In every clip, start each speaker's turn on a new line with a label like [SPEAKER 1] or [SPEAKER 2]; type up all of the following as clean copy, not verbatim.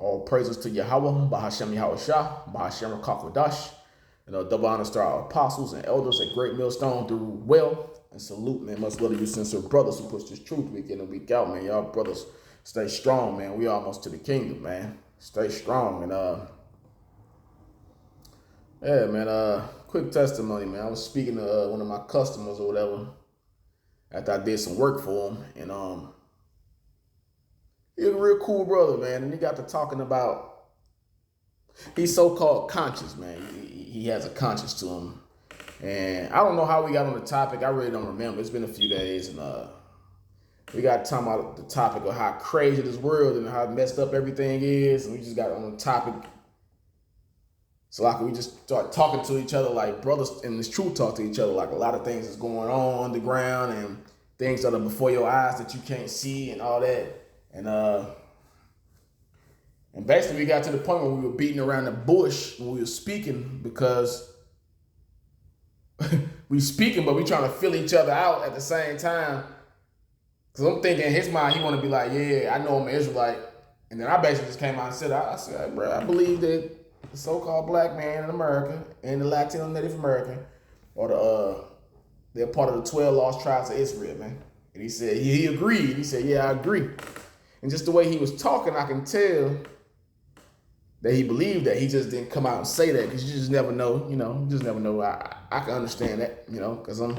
[SPEAKER 1] All praises to Yahweh, Bahashem Yahushua, Bahashem Rakakwadash, and double honors to our apostles and elders at Great Millstone through well. And salute, man. Much love to you, sincere brothers who push this truth week in and week out, man. Y'all brothers stay strong, man. We almost to the kingdom, man. Stay strong. And yeah, man, quick testimony, man. I was speaking to one of my customers or whatever after I did some work for him, and he's a real cool brother, man. And he got to talking about he's so-called conscious, man. He has a conscience to him. And I don't know how we got on the topic. I really don't remember. It's been a few days, and we got talking about the topic of how crazy this world and how messed up everything is, and we just got on the topic. So like we just start talking to each other like brothers, and this truth talk to each other like a lot of things is going on underground and things that are before your eyes that you can't see and all that. And basically we got to the point where we were beating around the bush when we were speaking because we speaking, but we trying to fill each other out at the same time. Cause I'm thinking in his mind, he want to be like, yeah, I know I'm an Israelite. And then I basically just came out and said, I said, bro, I believe that the so-called black man in America and the Latino Native American or they're part of the 12 lost tribes of Israel, man. And he said, he agreed. He said, yeah, I agree. And just the way he was talking, I can tell that he believed that. He just didn't come out and say that because you just never know, you just never know. I can understand that, because I'm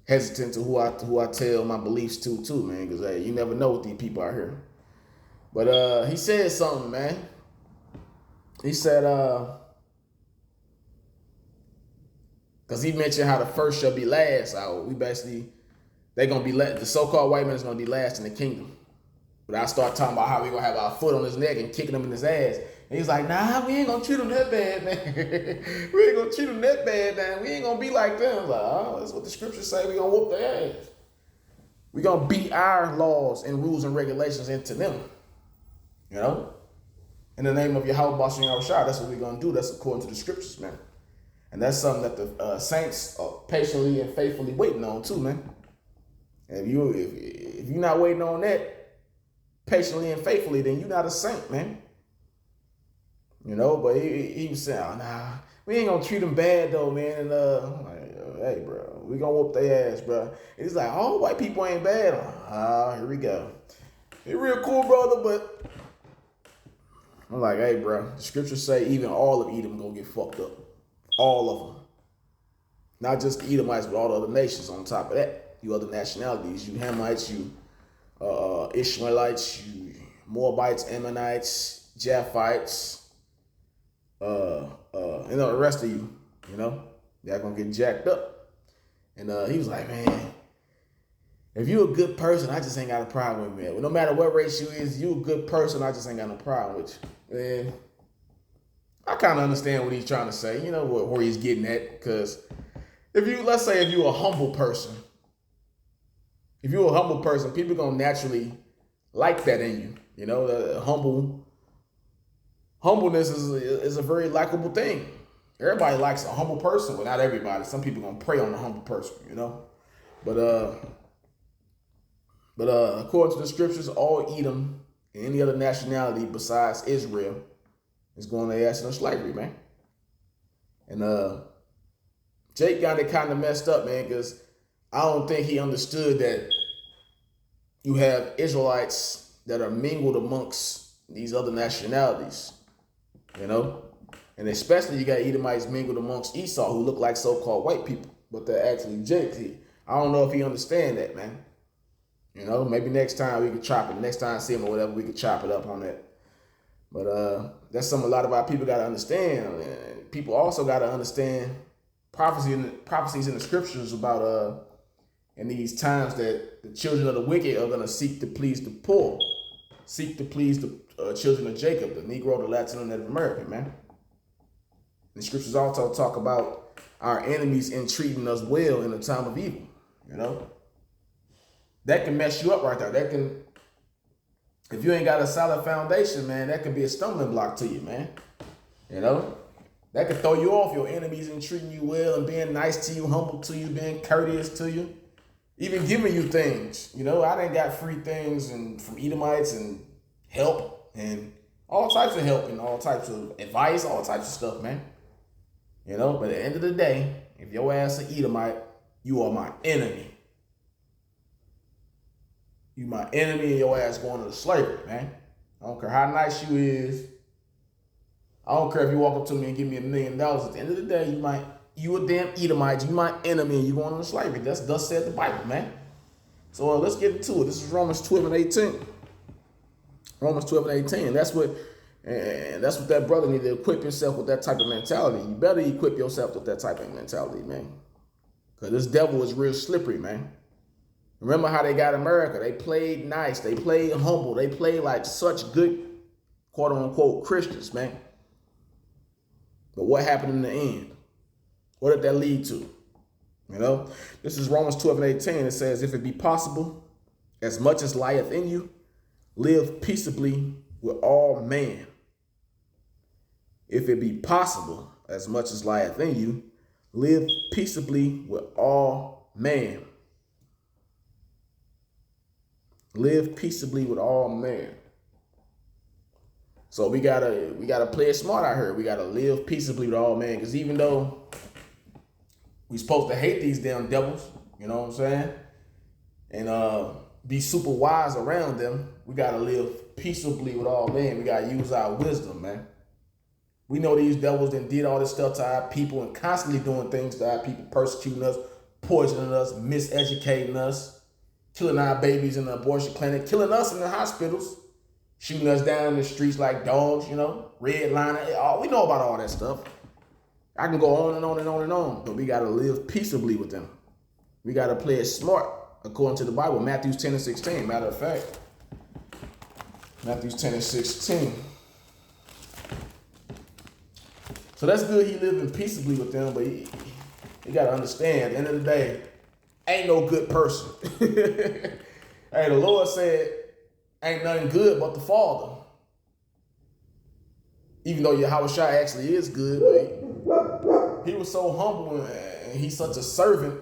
[SPEAKER 1] hesitant to who I tell my beliefs to too, man, because hey, you never know with these people out here. But he said something, man. He said, because he mentioned how the first shall be last. So they're going to be the so-called white man is going to be last in the kingdom. But I start talking about how we going to have our foot on his neck and kicking him in his ass. And he's like, nah, we ain't going to treat him that bad, man. We ain't going to treat him that bad, man. We ain't going to be like them. I was like, oh, that's what the scriptures say. We going to whoop their ass. We going to beat our laws and rules and regulations into them. In the name of Yahweh Bashem Yahushua, that's what we're going to do. That's according to the scriptures, man. And that's something that the saints are patiently and faithfully waiting on too, man. And if you're not waiting on that patiently and faithfully, then you're not a saint, man. But he was saying, oh, nah, we ain't gonna treat them bad though, man. And I'm like, hey, bro, we gonna whoop their ass, bro. And he's like, all white people ain't bad. Here we go. He real cool, brother, but I'm like, hey, bro, the scriptures say even all of Edom gonna get fucked up. All of them. Not just the Edomites, but all the other nations on top of that. You other nationalities, you Hamites, you Ishmaelites, you Moabites, Ammonites, Japhites, the rest of you, y'all gonna get jacked up. And he was like, man, if you a good person, I just ain't got a problem with you, man. No matter what race you is, you a good person, I just ain't got no problem with you. Man, I kind of understand what he's trying to say, where he's getting at, because let's say if you're a humble person, people gonna naturally like that in you. Humbleness is a very likable thing. Everybody likes a humble person, but not everybody. Some people gonna prey on the humble person, But according to the scriptures, all Edom and any other nationality besides Israel is going to ass into slavery, man. And Jake got it kind of messed up, man, because I don't think he understood that you have Israelites that are mingled amongst these other nationalities, and especially you got Edomites mingled amongst Esau who look like so-called white people, but they're actually Jakes. I don't know if he understand that, man. Maybe next time we could chop it. Next time I see him or whatever, we could chop it up on that. But that's something a lot of our people got to understand. And people also got to understand prophecies in the scriptures about in these times that the children of the wicked are going to seek to please the poor, seek to please the children of Jacob, the Negro, the Latino, Native American, man. The scriptures also talk about our enemies entreating us well in the time of evil, That can mess you up right there. If you ain't got a solid foundation, man, that can be a stumbling block to you, man. That can throw you off. Your enemies entreating you well and being nice to you, humble to you, being courteous to you, even giving you things. I done got free things and from Edomites and help and All types of help and all types of advice, all types of stuff, man. You know, but at the end of the day, if your ass an Edomite, you are my enemy. You my enemy and your ass going to slavery, man. I don't care how nice you is. I don't care if you walk up to me and give me $1 million. At the end of the day, you a damn Edomite. You my enemy and you going into slavery. That's thus said the Bible, man. So let's get into it. This is Romans 12 and 18. Romans 12 and 18. And that's what that brother need to equip himself with, that type of mentality. You better equip yourself with that type of mentality, man. Because this devil is real slippery, man. Remember how they got America. They played nice. They played humble. They played like such good, quote unquote, Christians, man. But what happened in the end? What did that lead to? You know, this is Romans 12 and 18. It says, if it be possible, as much as lieth in you, live peaceably with all men. If it be possible, as much as lieth in you, live peaceably with all men. Live peaceably with all men. So we gotta play it smart out here. We gotta live peaceably with all men. Because even though we supposed to hate these damn devils, you know what I'm saying? And be super wise around them, we gotta live peaceably with all men. We gotta use our wisdom, man. We know these devils that did all this stuff to our people and constantly doing things to our people, persecuting us, poisoning us, miseducating us, killing our babies in the abortion clinic, killing us in the hospitals, shooting us down in the streets like dogs, you know, redlining. We know about all that stuff. I can go on and on and on and on, but we got to live peaceably with them. We got to play it smart, according to the Bible. Matthew 10 and 16, matter of fact. Matthew 10 and 16. So that's good he living peaceably with them, but you got to understand, at the end of the day, ain't no good person. Hey, the Lord said, ain't nothing good but the Father. Even though Yahweh actually is good, but he was so humble and he's such a servant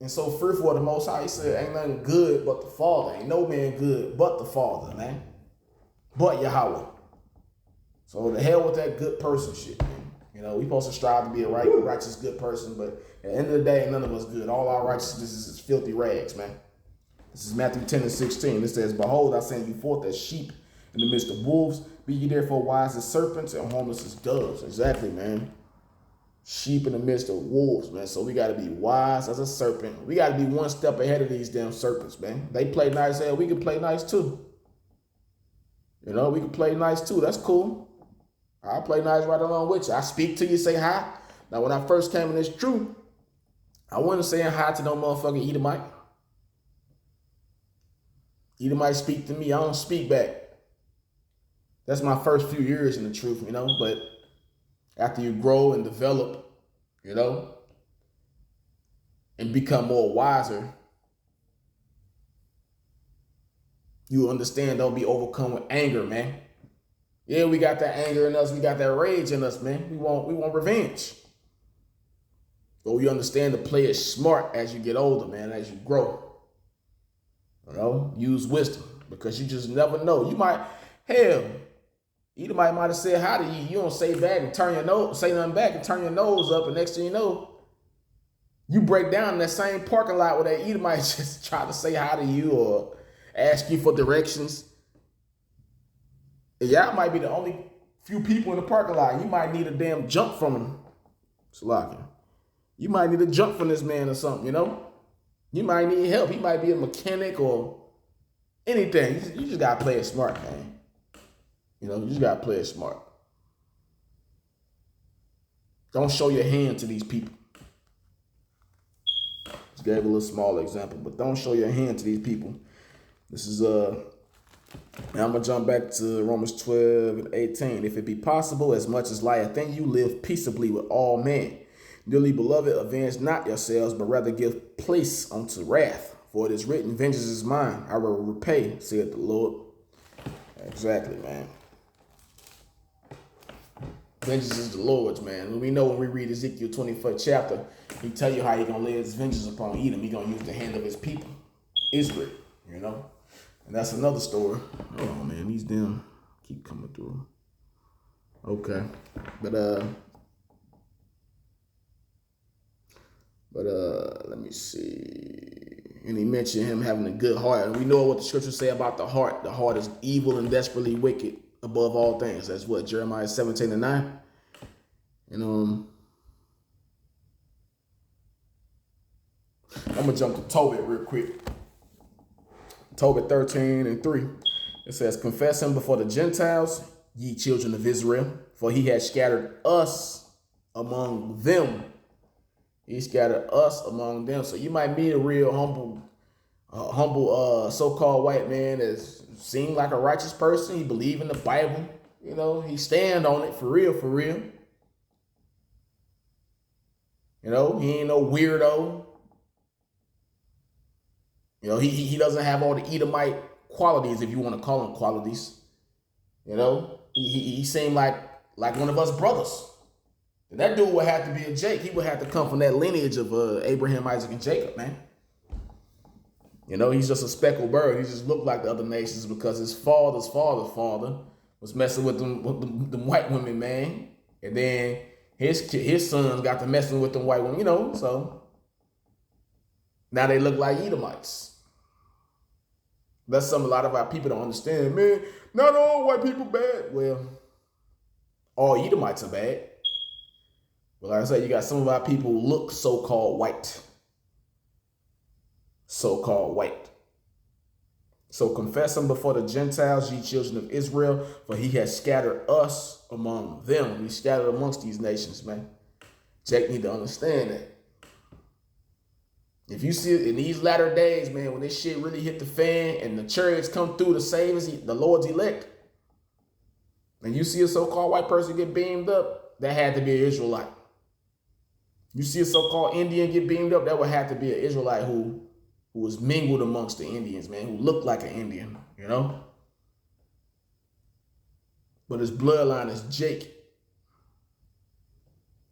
[SPEAKER 1] and so fearful of the Most High. He said, ain't nothing good but the Father. Ain't no man good but the Father, man. But Yahweh. So the hell with that good person shit, man. You know, we supposed to strive to be a righteous, good person, but at the end of the day, none of us good. All our righteousness is filthy rags, man. This is Matthew 10 and 16. It says, behold, I send you forth as sheep in the midst of wolves. Be ye therefore wise as serpents and harmless as doves. Exactly, man. Sheep in the midst of wolves, man. So we got to be wise as a serpent. We got to be one step ahead of these damn serpents, man. They play nice. Hell, we can play nice too. You know, we can play nice too. That's cool. I'll play nice right along with you. I speak to you, say hi. Now, when I first came in this truth, I wasn't saying hi to no motherfucking Edomite. Edomite speak to me. I don't speak back. That's my first few years in the truth, you know. But after you grow and develop, you know, and become more wiser, you understand, don't be overcome with anger, man. Yeah, we got that anger in us. We got that rage in us, man. We want revenge. But we understand to play it smart as you get older, man, as you grow. You know, use wisdom because you just never know. You might, hell, Edomite might have said hi to you. You don't say back and turn your nose, say nothing back and turn your nose up. And next thing you know, you break down in that same parking lot where that Edomite just try to say hi to you or ask you for directions. And y'all might be the only few people in the parking lot. You might need a damn jump from him. Salaki. You might need a jump from this man or something, you know? You might need help. He might be a mechanic or anything. You just got to play it smart, man. You know, you just got to play it smart. Don't show your hand to these people. Just gave a little small example, but don't show your hand to these people. This is, now I'm going to jump back to Romans 12 and 18. If it be possible, as much as lieth in you, live peaceably with all men. Dearly beloved, avenge not yourselves, but rather give place unto wrath. For it is written, vengeance is mine, I will repay, saith the Lord. Exactly, man. Vengeance is the Lord's, man. We know when we read Ezekiel 24th chapter, he tell you how he going to lay his vengeance upon Edom. He going to use the hand of his people, Israel, you know. And that's another story. Hold on, man. These damn keep coming through. Okay. But let me see. And he mentioned him having a good heart. And we know what the scriptures say about the heart. The heart is evil and desperately wicked above all things. That's what Jeremiah 17:9. And I'm gonna jump to Tobit real quick. Tobit 13:3. It says, confess him before the Gentiles, ye children of Israel, for he has scattered us among them. He scattered us among them. So you might meet a real humble so-called white man that seemed like a righteous person. He believed in the Bible. You know, he stand on it for real, for real. You know, he ain't no weirdo. You know, he doesn't have all the Edomite qualities, if you want to call them qualities. You know, he seemed like one of us brothers. And that dude would have to be a Jake. He would have to come from that lineage of Abraham, Isaac, and Jacob, man. You know, he's just a speckled bird. He just looked like the other nations because his father's father was messing with them white women, man. And then his sons got to messing with them white women, you know. So now they look like Edomites. That's something a lot of our people don't understand, man. Not all white people bad. Well, all Edomites are bad. But like I said, you got some of our people who look so-called white. So-called white. So confess him before the Gentiles, ye children of Israel, for he has scattered us among them. He scattered amongst these nations, man. Jake need to understand that. If you see it in these latter days, man, when this shit really hit the fan and the chariots come through to save the Lord's elect, and you see a so-called white person get beamed up, that had to be an Israelite. You see a so-called Indian get beamed up, that would have to be an Israelite who was mingled amongst the Indians, man, who looked like an Indian, you know? But his bloodline is Jake.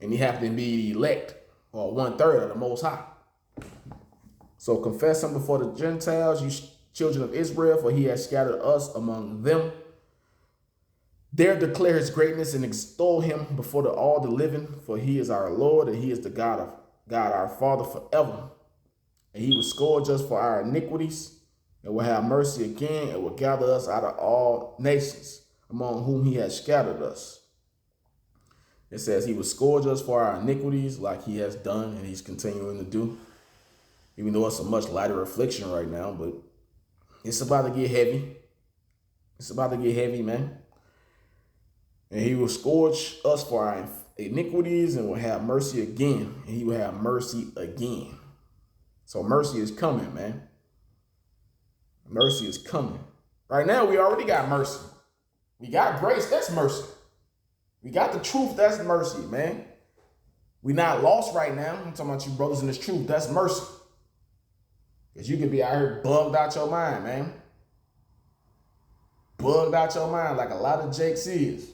[SPEAKER 1] And he happened to be the elect, or 1/3 of the Most High. So confess him before the Gentiles, you children of Israel, for he has scattered us among them. Dare declare his greatness and extol him before all the living, for he is our Lord, and he is the God our Father forever. And he will scourge us for our iniquities, and will have mercy again, and will gather us out of all nations, among whom he has scattered us. It says he will scourge us for our iniquities, like he has done, and he's continuing to do. Even though it's a much lighter affliction right now, but it's about to get heavy. It's about to get heavy, man. And he will scourge us for our iniquities and will have mercy again. And he will have mercy again. So mercy is coming, man. Mercy is coming. Right now, we already got mercy. We got grace, that's mercy. We got the truth, that's mercy, man. We not lost right now. I'm talking about you brothers in this truth, that's mercy. Because you could be out here bugged out your mind, man. Bugged out your mind like a lot of Jakes is.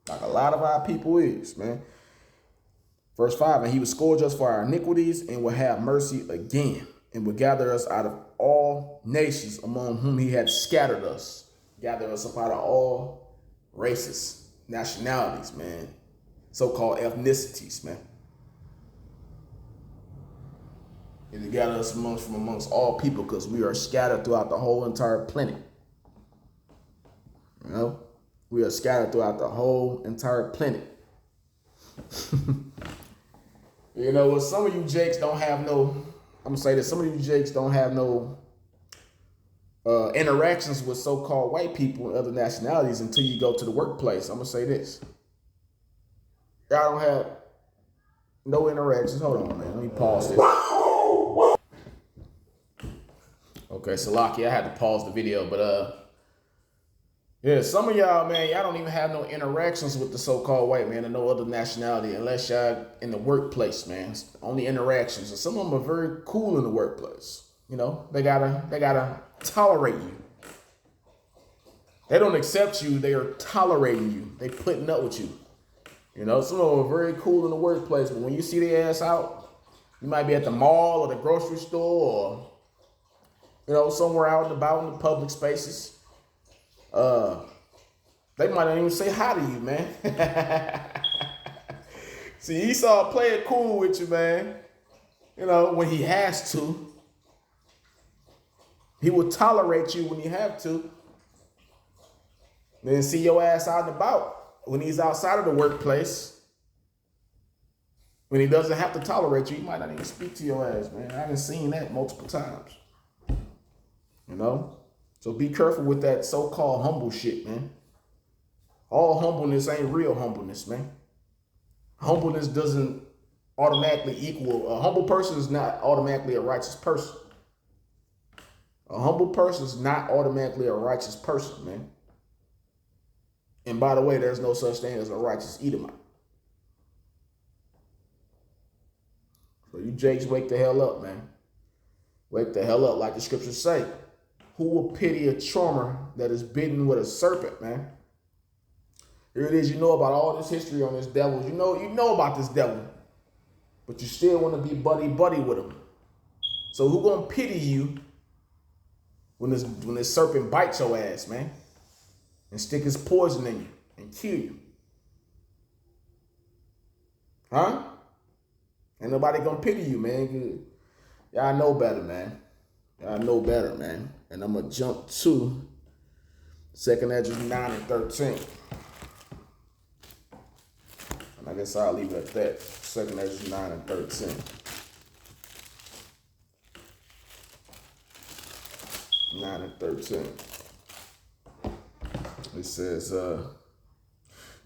[SPEAKER 1] Like a lot of our people is, man. Verse 5, and he will scourge us for our iniquities and will have mercy again, and will gather us out of all nations among whom he had scattered us. Gather us up out of all races, nationalities, man. So-called ethnicities, man. And to gather us from amongst all people, because we are scattered throughout the whole entire planet. You know? We are scattered throughout the whole entire planet. You know, well, some of you Jakes don't have no, I'm going to say this, some of you Jakes don't have no interactions with so-called white people and other nationalities until you go to the workplace. I'm going to say this. Y'all don't have no interactions. Hold on, man. Let me pause this. Okay, Salaki, I had to pause the video, but yeah, some of y'all, man, y'all don't even have no interactions with the so-called white man or no other nationality unless y'all in the workplace, man. It's only interactions. And some of them are very cool in the workplace. You know, they gotta tolerate you. They don't accept you, they are tolerating you. They putting up with you. You know, some of them are very cool in the workplace, but when you see their ass out, you might be at the mall or the grocery store or, you know, somewhere out and about in the public spaces. They might not even say hi to you, man. See, Esau play it cool with you, man. You know, when he has to. He will tolerate you when you have to. Then see your ass out and about when he's outside of the workplace. When he doesn't have to tolerate you, he might not even speak to your ass, man. I done seen that multiple times. You know? So be careful with that so-called humble shit, man. All humbleness ain't real humbleness, man. Humbleness doesn't automatically equal, a humble person is not automatically a righteous person. A humble person is not automatically a righteous person, man. And by the way, there's no such thing as a righteous Edomite. So you Jakes, wake the hell up, man. Wake the hell up, like the scriptures say. Who will pity a charmer that is bitten with a serpent, man? Here it is, you know about all this history on this devil. You know about this devil. But you still want to be buddy-buddy with him. So who gonna pity you when this serpent bites your ass, man? And stick his poison in you and kill you? Huh? Ain't nobody gonna pity you, man. Good. Y'all know better, man. Y'all know better, man. And I'm gonna jump to 2 Esdras 9 and 13. And I guess I'll leave it at that. 2 Esdras 9 and 13. 9 and 13. It says,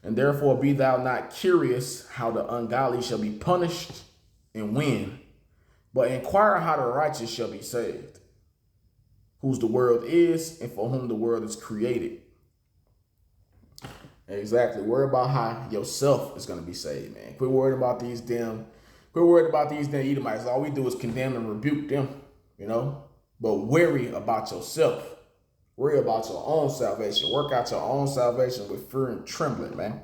[SPEAKER 1] and therefore be thou not curious how the ungodly shall be punished and when, but inquire how the righteous shall be saved, whose the world is and for whom the world is created. Exactly. Worry about how yourself is going to be saved, man. Quit worrying about these damn Edomites. All we do is condemn and rebuke them, you know. But worry about yourself. Worry about your own salvation. Work out your own salvation with fear and trembling, man.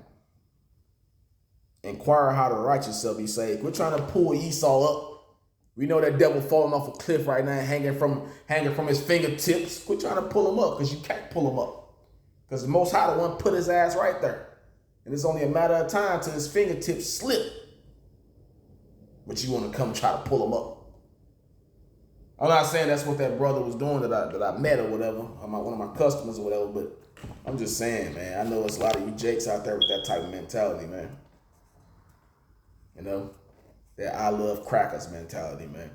[SPEAKER 1] Inquire how the righteous shall be saved. We're trying to pull Esau up. We know that devil falling off a cliff right now, hanging from his fingertips. Quit trying to pull him up, because you can't pull him up. Because the Most High the one put his ass right there. And it's only a matter of time till his fingertips slip. But you want to come try to pull him up. I'm not saying that's what that brother was doing that I met or whatever, or one of my customers or whatever, but I'm just saying, man, I know there's a lot of you Jakes out there with that type of mentality, man. You know, that I love crackers mentality, man.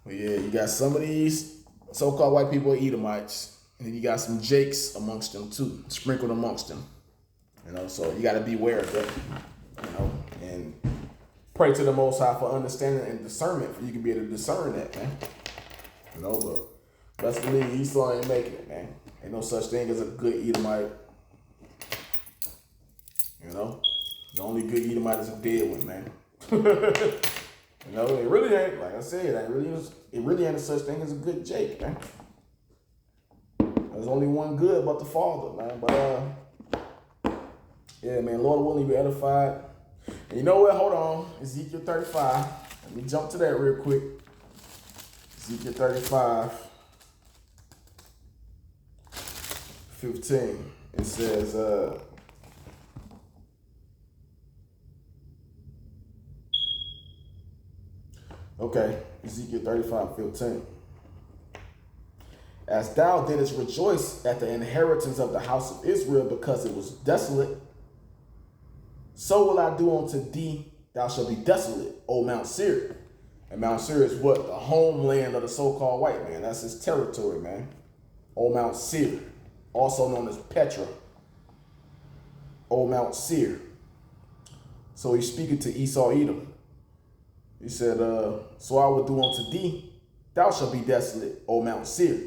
[SPEAKER 1] Well, yeah, you got some of these so-called white people are Edomites, and then you got some Jakes amongst them too, sprinkled amongst them. You know, so you got to beware of that, you know, and pray to the Most High for understanding and discernment, for you can be able to discern that, man. You know, but best believe Esau ain't making it, man. Ain't no such thing as a good Edomite. You know, the only good Edomite is a dead one, man. You know, it really ain't, like I said, it really ain't such thing as a good Jake, man. There's only one good but the Father, man. But yeah, man, Lord willing, be edified. And you know what? Hold on. Ezekiel 35. Let me jump to that real quick. Ezekiel 35, 15. It says, okay, Ezekiel 35, 15. As thou didst rejoice at the inheritance of the house of Israel because it was desolate, so will I do unto thee, thou shalt be desolate, O Mount Seir. And Mount Seir is what? The homeland of the so-called white man. That's his territory, man. O Mount Seir, also known as Petra. O Mount Seir. So he's speaking to Esau Edom. He said, so I will do unto thee, thou shalt be desolate, O Mount Seir,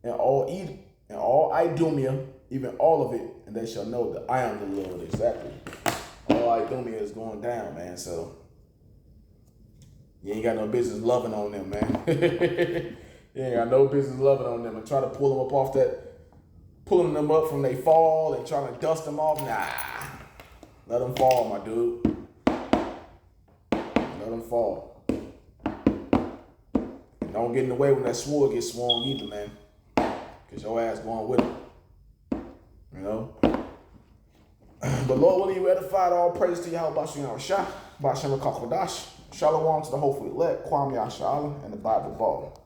[SPEAKER 1] and all Edom, and all Idumea, even all of it, and they shall know that I am the Lord. Exactly. All Idumea is going down, man. So you ain't got no business loving on them, man. You ain't got no business loving on them and try to pull them up off that, pulling them up from they fall and trying to dust them off. Nah, let them fall, my dude. Let them fall. And don't get in the way when that sword gets swung either, man. because your ass going with him. You know? But Lord willing, you edified. All praise to Yahweh Bashem Shah, Bashem Kakwadash. Shalom to the hopefully elect, Kwame Yashala, and the Bible Ball.